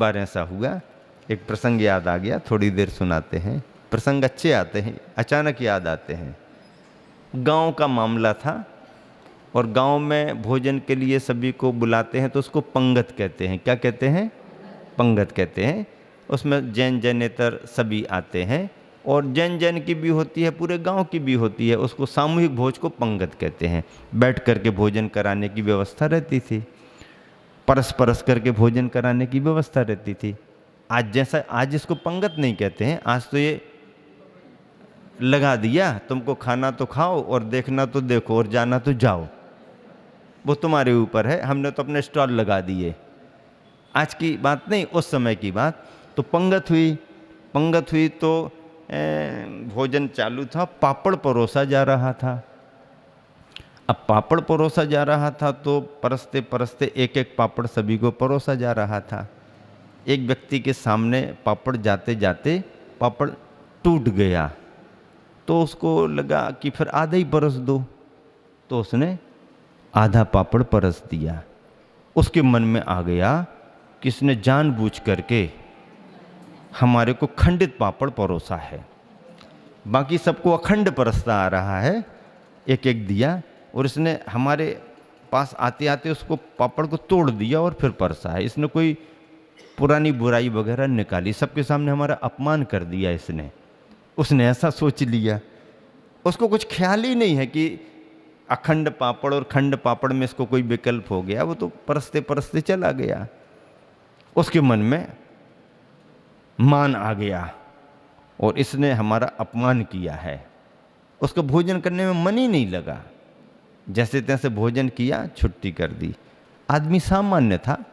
बार ऐसा हुआ, एक प्रसंग याद आ गया, थोड़ी देर सुनाते हैं। प्रसंग अच्छे आते हैं, अचानक याद आते हैं। गांव का मामला था और गांव में भोजन के लिए सभी को बुलाते हैं तो उसको पंगत कहते हैं। क्या कहते हैं? पंगत कहते हैं। उसमें जैन जैनेतर सभी आते हैं और जैन जैन की भी होती है, पूरे गांव की भी होती है। उसको सामूहिक भोज को पंगत कहते हैं। बैठ करके भोजन कराने की व्यवस्था रहती थी, परस परस करके भोजन कराने की व्यवस्था रहती थी। आज इसको पंगत नहीं कहते हैं, आज तो ये लगा दिया, तुमको खाना तो खाओ और देखना तो देखो और जाना तो जाओ, वो तुम्हारे ऊपर है। हमने तो अपने स्टॉल लगा दिए। आज की बात नहीं, उस समय की बात। तो पंगत हुई तो भोजन चालू था, पापड़ परोसा जा रहा था। अब पापड़ परोसा जा रहा था तो परसते परसते एक एक पापड़ सभी को परोसा जा रहा था। एक व्यक्ति के सामने पापड़ जाते जाते पापड़ टूट गया तो उसको लगा कि फिर आधा ही परस दो, तो उसने आधा पापड़ परस दिया। उसके मन में आ गया कि इसने जानबूझ करके हमारे को खंडित पापड़ परोसा है, बाकी सबको अखंड परसता आ रहा है, एक एक दिया, और इसने हमारे पास आते आते उसको पापड़ को तोड़ दिया और फिर परसा है। इसने कोई पुरानी बुराई वगैरह निकाली, सबके सामने हमारा अपमान कर दिया इसने। उसने ऐसा सोच लिया, उसको कुछ ख्याल ही नहीं है कि अखंड पापड़ और खंड पापड़ में इसको कोई विकल्प हो गया। वो तो परसते परसते चला गया। उसके मन में मान आ गया और इसने हमारा अपमान किया है। उसको भोजन करने में मन ही नहीं लगा, जैसे तैसे भोजन किया, छुट्टी कर दी। आदमी सामान्य था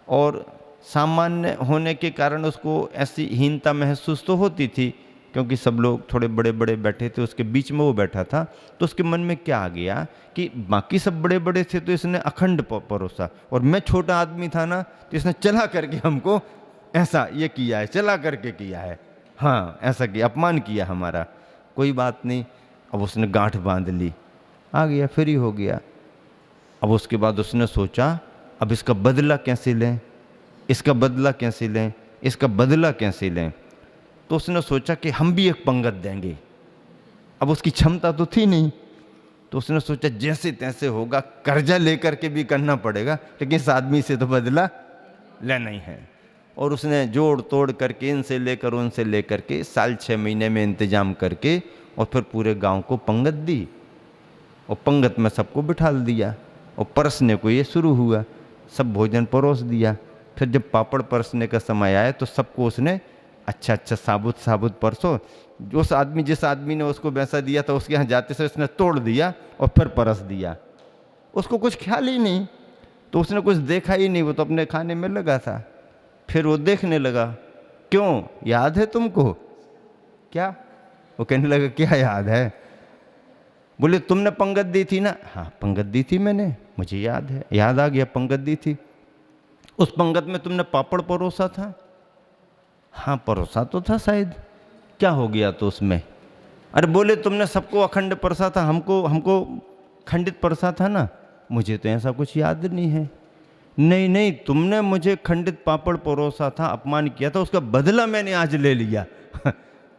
और सामान्य होने के कारण उसको ऐसी हीनता महसूस तो होती थी, क्योंकि सब लोग थोड़े बड़े बड़े बैठे थे, उसके बीच में वो बैठा था। तो उसके मन में क्या आ गया कि बाकी सब बड़े बड़े थे तो इसने अखंड परोसा, और मैं छोटा आदमी था ना, तो इसने चला करके हमको ऐसा ये किया है, चला करके किया है, हाँ ऐसा किया, अपमान किया हमारा। कोई बात नहीं, अब उसने गांठ बांध ली, आ गया, फ्री हो गया। अब उसके बाद उसने सोचा अब इसका बदला कैसे लें, इसका बदला कैसे लें, इसका बदला कैसे लें। तो उसने सोचा कि हम भी एक पंगत देंगे। अब उसकी क्षमता तो थी नहीं, तो उसने सोचा जैसे तैसे होगा, कर्जा लेकर के भी करना पड़ेगा, लेकिन इस आदमी से तो बदला लेना ही है। और उसने जोड़ तोड़ करके इनसे लेकर उनसे लेकर के साल 6 महीने में इंतजाम करके और फिर पूरे गांव को पंगत दी और पंगत में सबको बिठाल दिया और परसने को ये शुरू हुआ। सब भोजन परोस दिया। फिर जब पापड़ परसने का समय आया तो सबको उसने अच्छा अच्छा साबुत साबुत परसो। जिस आदमी ने उसको वैसा दिया था, उसके यहाँ जाते से उसने तोड़ दिया और फिर परस दिया। उसको कुछ ख्याल ही नहीं, तो उसने कुछ देखा ही नहीं, वो तो अपने खाने में लगा था। फिर वो देखने लगा, क्यों याद है तुमको क्या? वो कहने लगा क्या याद है? बोले तुमने पंगत दी थी ना? हाँ पंगत दी थी मैंने, मुझे याद है, याद आ गया, पंगत दी थी। उस पंगत में तुमने पापड़ परोसा था? हाँ परोसा तो था शायद। क्या हो गया तो उसमें? अरे बोले तुमने सबको अखंड परसा था, हमको खंडित परसा था ना? मुझे तो ऐसा कुछ याद नहीं है। नहीं नहीं, तुमने मुझे खंडित पापड़ परोसा था, अपमान किया था, उसका बदला मैंने आज ले लिया।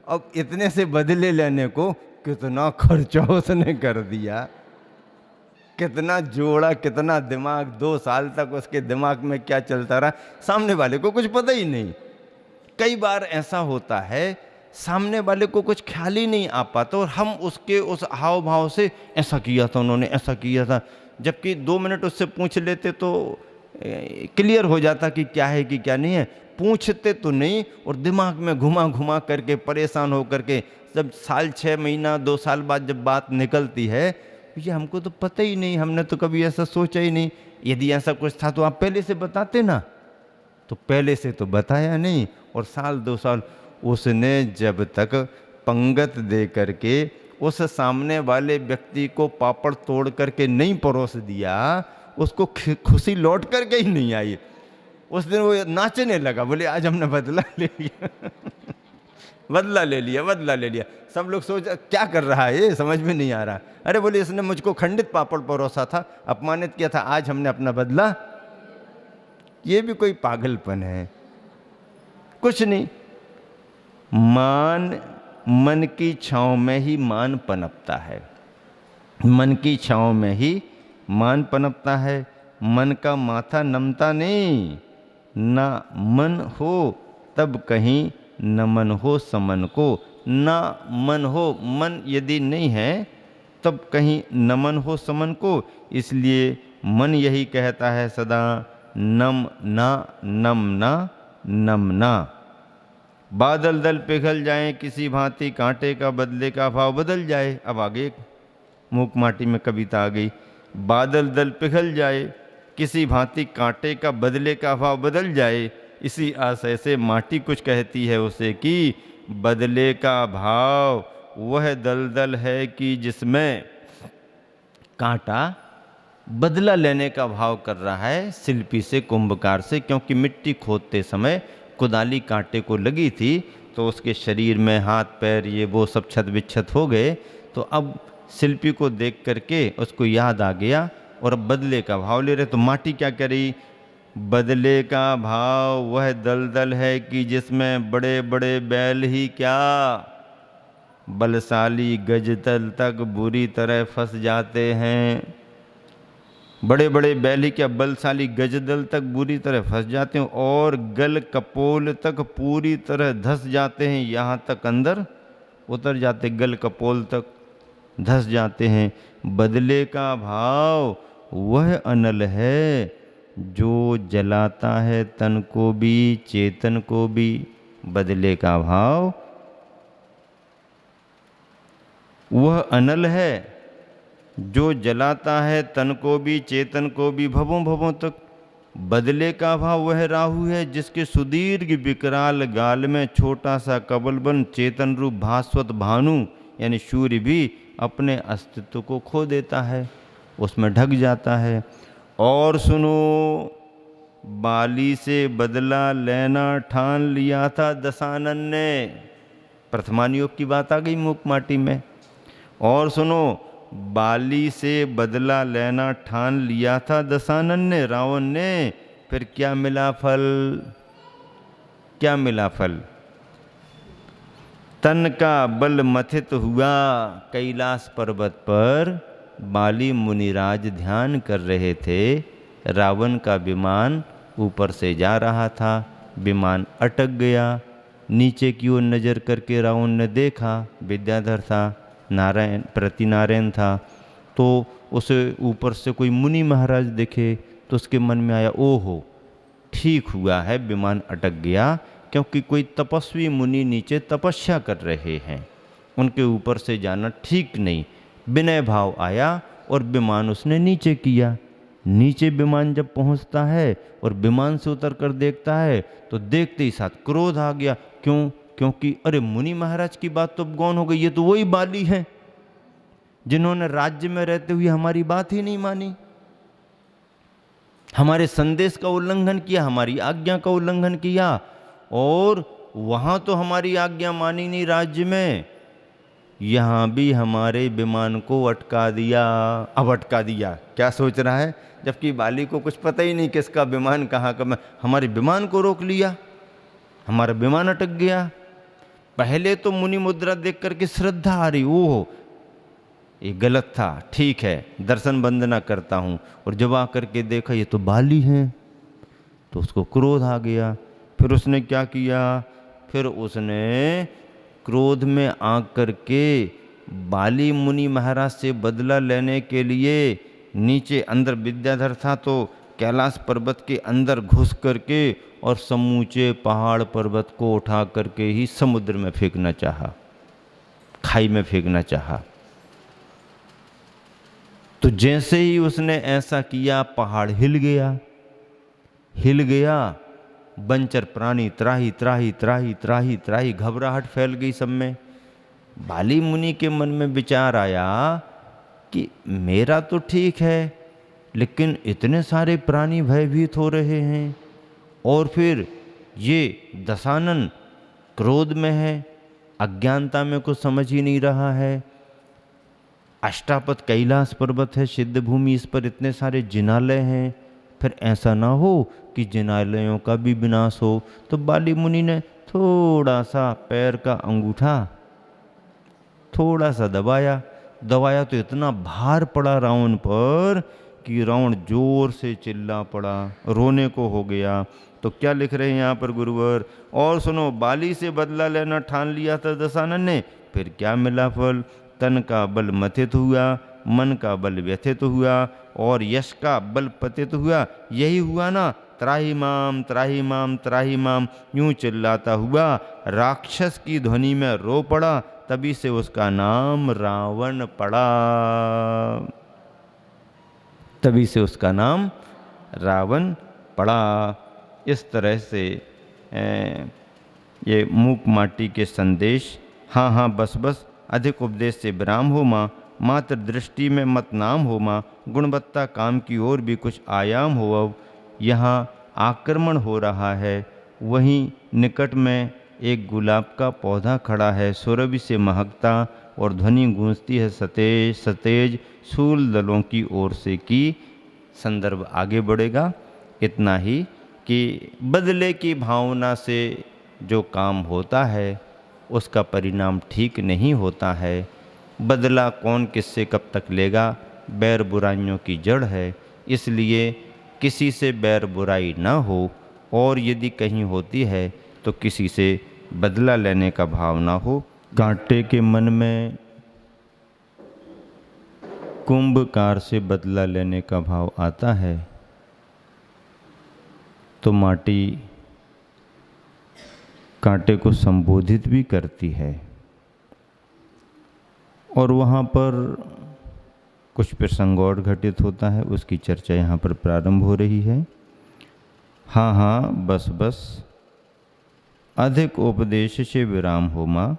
अब इतने से बदले लेने को कितना खर्चा उसने कर दिया, कितना जोड़ा, कितना दिमाग, 2 साल तक उसके दिमाग में क्या चलता रहा, सामने वाले को कुछ पता ही नहीं। कई बार ऐसा होता है, सामने वाले को कुछ ख्याल ही नहीं आ पाता और हम उसके उस हाव भाव से ऐसा किया था उन्होंने, ऐसा किया था, जबकि 2 मिनट उससे पूछ लेते तो क्लियर हो जाता कि क्या है कि क्या नहीं है। पूछते तो नहीं और दिमाग में घुमा घुमा करके परेशान हो करके जब साल 6 महीना 2 साल बाद जब बात निकलती है, ये हमको तो पता ही नहीं, हमने तो कभी ऐसा सोचा ही नहीं। यदि ऐसा कुछ था तो आप पहले से बताते ना। तो पहले से तो बताया नहीं और साल 2 साल उसने जब तक पंगत दे करके उस सामने वाले व्यक्ति को पापड़ तोड़ करके नहीं परोस दिया, उसको खुशी लौट करके ही नहीं आई। उस दिन वो नाचने लगा, बोले आज हमने बदला ले लिया। बदला ले लिया, बदला ले लिया। सब लोग सोच क्या कर रहा है ये, समझ में नहीं आ रहा। अरे बोले इसने मुझको खंडित पापड़ परोसा था, अपमानित किया था, आज हमने अपना बदला। ये भी कोई पागलपन है। कुछ नहीं। मन की छाँव में ही मान पनपता है, मन की छाँव में ही मान पनपता है। मन का माथा नमता नहीं, ना मन हो तब कहीं नमन हो समन को। ना मन हो, मन यदि नहीं है तब कहीं नमन हो समन को। इसलिए मन यही कहता है सदा, नम ना नम ना नम ना। बादल दल पिघल जाएं किसी भांति, कांटे का बदले का भाव बदल जाए। अब आगे मूक माटी में कविता आ गई। बादल दल पिघल जाए किसी भांति, कांटे का बदले का भाव बदल जाए। इसी आशय से माटी कुछ कहती है उसे कि बदले का भाव वह दलदल है कि जिसमें कांटा बदला लेने का भाव कर रहा है शिल्पी से, कुंभकार से। क्योंकि मिट्टी खोदते समय कुदाली कांटे को लगी थी तो उसके शरीर में हाथ पैर ये वो सब छत विच्छत हो गए। तो अब शिल्पी को देख करके उसको याद आ गया और अब बदले का भाव ले रहे। तो माटी क्या कह रही, बदले का भाव वह दलदल है कि जिसमें बड़े बड़े बैल ही क्या बलशाली गजदल तक बुरी तरह फंस जाते हैं। बड़े बड़े बैल ही क्या बलशाली गजदल तक बुरी तरह फंस जाते हैं और गल कपोल तक पूरी तरह धस जाते हैं, यहाँ तक अंदर उतर जाते, गल कपोल तक धस जाते हैं। बदले का भाव वह अनल है जो जलाता है तन को भी चेतन को भी। बदले का भाव वह अनल है जो जलाता है तन को भी चेतन को भी भवों भवों तक। बदले का भाव वह राहु है जिसके सुदीर्घ विकराल गाल में छोटा सा कबलबन चेतन रूप भास्वत भानु यानी सूर्य भी अपने अस्तित्व को खो देता है, उसमें ढक जाता है। और सुनो, बाली से बदला लेना ठान लिया था दशानन ने। प्रथमान योग की बात आ गई मूक माटी में। और सुनो, बाली से बदला लेना ठान लिया था दशानन ने, रावण ने। फिर क्या मिला फल, क्या मिला फल, तन का बल मथित हुआ। कैलाश पर्वत पर बाली मुनिराज ध्यान कर रहे थे, रावण का विमान ऊपर से जा रहा था, विमान अटक गया। नीचे की ओर नज़र करके रावण ने देखा, विद्याधर था, नारायण प्रतिनारायण था, तो उसे ऊपर से कोई मुनि महाराज दिखे तो उसके मन में आया, ओहो ठीक हुआ है विमान अटक गया, क्योंकि कोई तपस्वी मुनि नीचे तपस्या कर रहे हैं, उनके ऊपर से जाना ठीक नहीं। विनय भाव आया और विमान उसने नीचे किया। नीचे विमान जब पहुंचता है और विमान से उतर कर देखता है तो देखते ही साथ क्रोध आ गया। क्यों? क्योंकि अरे मुनि महाराज की बात तो गौन हो गई, ये तो वही बाली हैं जिन्होंने राज्य में रहते हुए हमारी बात ही नहीं मानी, हमारे संदेश का उल्लंघन किया, हमारी आज्ञा का उल्लंघन किया, और वहां तो हमारी आज्ञा मानी नहीं राज्य में, यहाँ भी हमारे विमान को अटका दिया। अब अटका दिया, क्या सोच रहा है, जबकि बाली को कुछ पता ही नहीं किसका विमान कहाँ का, हमारे विमान को रोक लिया, हमारा विमान अटक गया। पहले तो मुनि मुद्रा देख करके श्रद्धा आ रही, ओह ये गलत था, ठीक है दर्शन वंदना करता हूँ, और जब आकर के देखा ये तो बाली हैं तो उसको क्रोध आ गया। फिर उसने क्या किया, फिर उसने क्रोध में आ करके बाली मुनि महाराज से बदला लेने के लिए नीचे अंदर विद्याधर था तो कैलाश पर्वत के अंदर घुस करके और समूचे पहाड़ पर्वत को उठा करके ही समुद्र में फेंकना चाहा, खाई में फेंकना चाहा। तो जैसे ही उसने ऐसा किया पहाड़ हिल गया, हिल गया। बंचर प्राणी त्राही त्राही त्राही त्राही त्राही, घबराहट फैल गई सब में। बाली मुनि के मन में विचार आया कि मेरा तो ठीक है, लेकिन इतने सारे प्राणी भयभीत हो रहे हैं, और फिर ये दशानन क्रोध में है, अज्ञानता में कुछ समझ ही नहीं रहा है। अष्टापद कैलाश पर्वत है, सिद्ध भूमि, इस पर इतने सारे जिनालय हैं, फिर ऐसा ना हो कि जिनालयों का भी विनाश हो। तो बाली मुनि ने थोड़ा सा पैर का अंगूठा थोड़ा सा दबाया, दबाया तो इतना भार पड़ा रावण पर कि रावण जोर से चिल्ला पड़ा, रोने को हो गया। तो क्या लिख रहे हैं यहाँ पर गुरुवर, और सुनो, बाली से बदला लेना ठान लिया था दशानन ने, फिर क्या मिला फल? तन का बल मथित हुआ, मन का बल व्यथित हुआ और यश का बल पतित हुआ। यही हुआ ना, त्राही माम त्राही माम त्राही माम, यूं चिल्लाता हुआ राक्षस की ध्वनि में रो पड़ा। तभी से उसका नाम रावण पड़ा, तभी से उसका नाम रावण पड़ा। इस तरह से ये मूक माटी के संदेश। हाँ हाँ बस बस, अधिक उपदेश से विराम हो माँ, मात्र दृष्टि में मत नाम हो माँ, गुणवत्ता काम की ओर भी कुछ आयाम हो। अब यहाँ आक्रमण हो रहा है, वहीं निकट में एक गुलाब का पौधा खड़ा है, सुरभि से महकता, और ध्वनि गूंजती है सतेज सतेज शूल दलों की ओर से। की संदर्भ आगे बढ़ेगा। इतना ही कि बदले की भावना से जो काम होता है उसका परिणाम ठीक नहीं होता है। बदला कौन किससे कब तक लेगा, बैर बुराइयों की जड़ है। इसलिए किसी से बैर बुराई ना हो, और यदि कहीं होती है तो किसी से बदला लेने का भाव ना हो। कांटे के मन में कुंभकार से बदला लेने का भाव आता है तो माटी कांटे को संबोधित भी करती है, और वहाँ पर कुछ प्रसंग और घटित होता है, उसकी चर्चा यहाँ पर प्रारंभ हो रही है। हाँ हाँ बस बस, अधिक उपदेश से विराम हो माँ,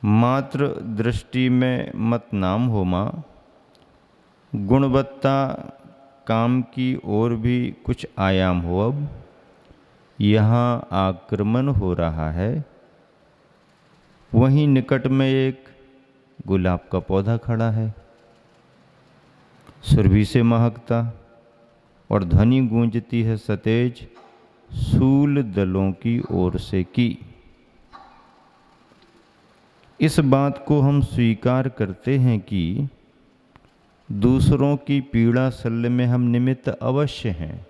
मात्र दृष्टि में मत नाम हो माँ, गुणवत्ता काम की ओर भी कुछ आयाम हो। अब यहाँ आक्रमण हो रहा है, वहीं निकट में एक गुलाब का पौधा खड़ा है, सुरभि से महकता, और ध्वनि गूंजती है सतेज शूल दलों की ओर से। की इस बात को हम स्वीकार करते हैं कि दूसरों की पीड़ा सल्ले में हम निमित्त अवश्य हैं।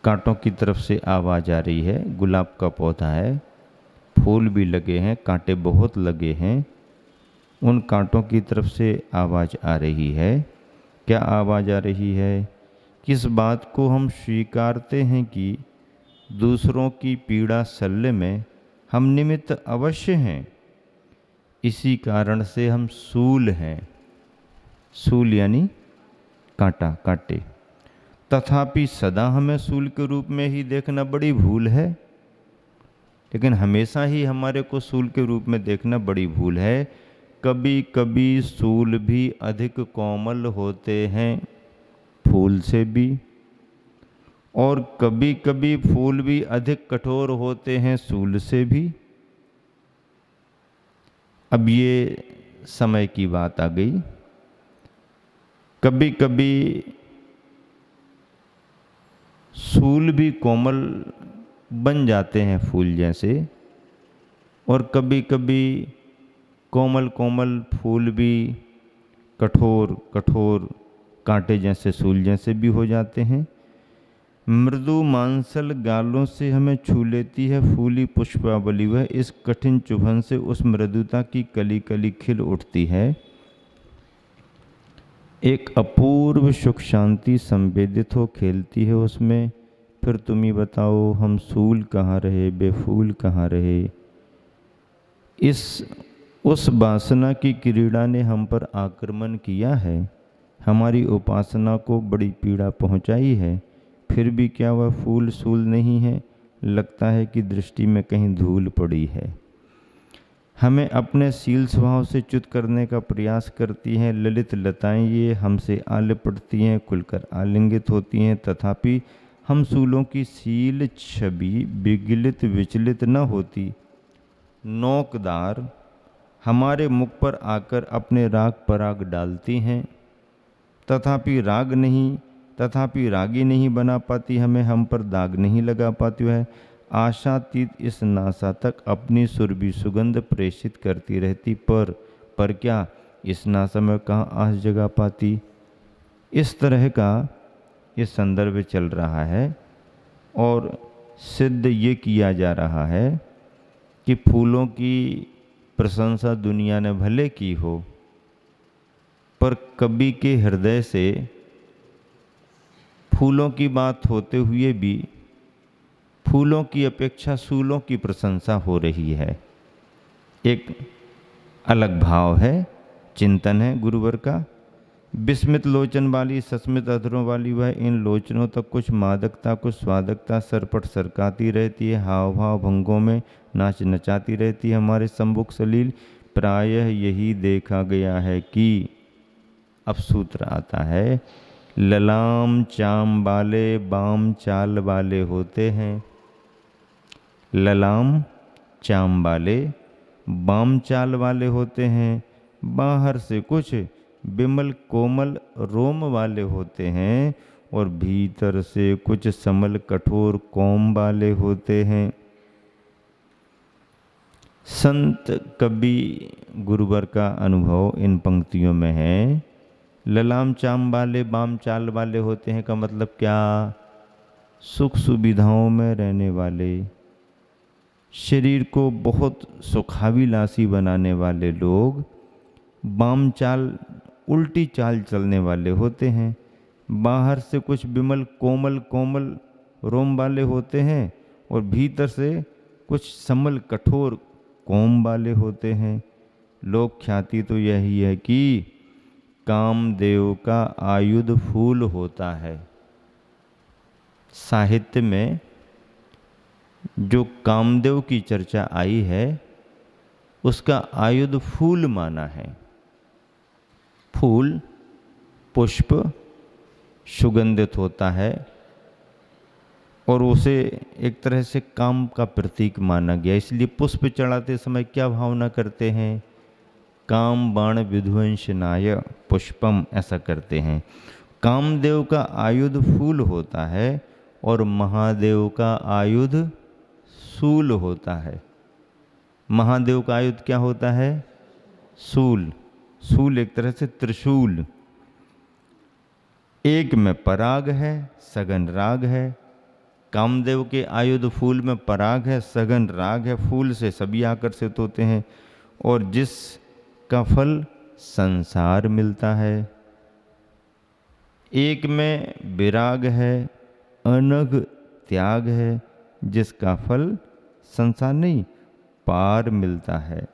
कांटों की तरफ से आवाज़ आ रही है, गुलाब का पौधा है, फूल भी लगे हैं, कांटे बहुत लगे हैं, उन कांटों की तरफ से आवाज़ आ रही है। क्या आवाज़ आ रही है? किस बात को हम स्वीकारते हैं कि दूसरों की पीड़ा सल्ले में हम निमित्त अवश्य हैं, इसी कारण से हम सूल हैं। सूल यानी कांटा, कांटे। तथापि सदा हमें सूल के रूप में ही देखना बड़ी भूल है, लेकिन हमेशा ही हमारे को सूल के रूप में देखना बड़ी भूल है। कभी कभी सूल भी अधिक कोमल होते हैं फूल से भी, और कभी कभी फूल भी अधिक कठोर होते हैं सूल से भी। अब ये समय की बात आ गई। कभी कभी सूल भी कोमल बन जाते हैं फूल जैसे, और कभी कभी कोमल कोमल फूल भी कठोर कठोर कांटे जैसे सूल जैसे भी हो जाते हैं। मृदु मांसल गालों से हमें छू लेती है फूली पुष्पावली, वह इस कठिन चुभन से उस मृदुता की कली कली खिल उठती है। एक अपूर्व सुख शांति संवेदित हो खेलती है उसमें। फिर तुम ही बताओ, हम सूल कहाँ रहे, बेफूल कहाँ रहे। उस वासना की क्रीड़ा ने हम पर आक्रमण किया है, हमारी उपासना को बड़ी पीड़ा पहुंचाई है। फिर भी क्या वह फूल सूल नहीं है? लगता है कि दृष्टि में कहीं धूल पड़ी है। हमें अपने शील स्वभाव से च्युत करने का प्रयास करती हैं। ललित लताएं ये हमसे आ लिपटती हैं, खुलकर आलिंगित होती हैं, तथापि हम सूलों की शील छवि विगलित विचलित न होती। नोकदार हमारे मुख पर आकर अपने राग पराग डालती हैं, तथापि रागी नहीं बना पाती हमें, हम पर दाग नहीं लगा पाती है। आशातीत इस नासा तक अपनी सुरभि सुगंध प्रेषित करती रहती, पर क्या इस नासा में कहाँ आस जगा पाती। इस तरह का ये संदर्भ चल रहा है और सिद्ध ये किया जा रहा है कि फूलों की प्रशंसा दुनिया ने भले की हो, पर कवि के हृदय से फूलों की बात होते हुए भी फूलों की अपेक्षा सूलों की प्रशंसा हो रही है। एक अलग भाव है, चिंतन है गुरुवर का। विस्मित लोचन वाली सस्मित अधरों वाली वह इन लोचनों तक कुछ मादकता कुछ स्वादकता सरपट सरकाती रहती है, हाव भाव भंगों में नाच नचाती रहती है। हमारे सम्मुख सलील प्रायः यही देखा गया है कि, अब सूत्र आता है, ललाम चाम वाले बाम चाल वाले होते हैं। ललाम चाम वाले बाम चाल वाले होते हैं, बाहर से कुछ बिमल कोमल रोम वाले होते हैं और भीतर से कुछ समल कठोर कोम वाले होते हैं। संत कवि गुरुवर का अनुभव इन पंक्तियों में है। ललाम चाम वाले बाम चाल वाले होते हैं का मतलब क्या? सुख सुविधाओं में रहने वाले, शरीर को बहुत सुखाविलासी बनाने वाले लोग बाम चाल उल्टी चाल चलने वाले होते हैं। बाहर से कुछ बिमल कोमल कोमल रोम वाले होते हैं और भीतर से कुछ समल कठोर कोम वाले होते हैं। लोक ख्याति तो यही है कि कामदेव का आयुध फूल होता है। साहित्य में जो कामदेव की चर्चा आई है उसका आयुध फूल माना है। फूल पुष्प सुगंधित होता है और उसे एक तरह से काम का प्रतीक माना गया, इसलिए पुष्प चढ़ाते समय क्या भावना करते हैं? काम बाण विध्वंसनाय पुष्पम, ऐसा करते हैं। कामदेव का आयुध फूल होता है और महादेव का आयुध सूल होता है। महादेव का आयुध क्या होता है? सूल। सूल एक तरह से त्रिशूल। एक में पराग है, सघन राग है। कामदेव के आयुध फूल में पराग है, सघन राग है, फूल से सभी आकर्षित होते हैं और जिसका फल संसार मिलता है। एक में विराग है, अनघ त्याग है, जिसका फल संसार नहीं पार मिलता है।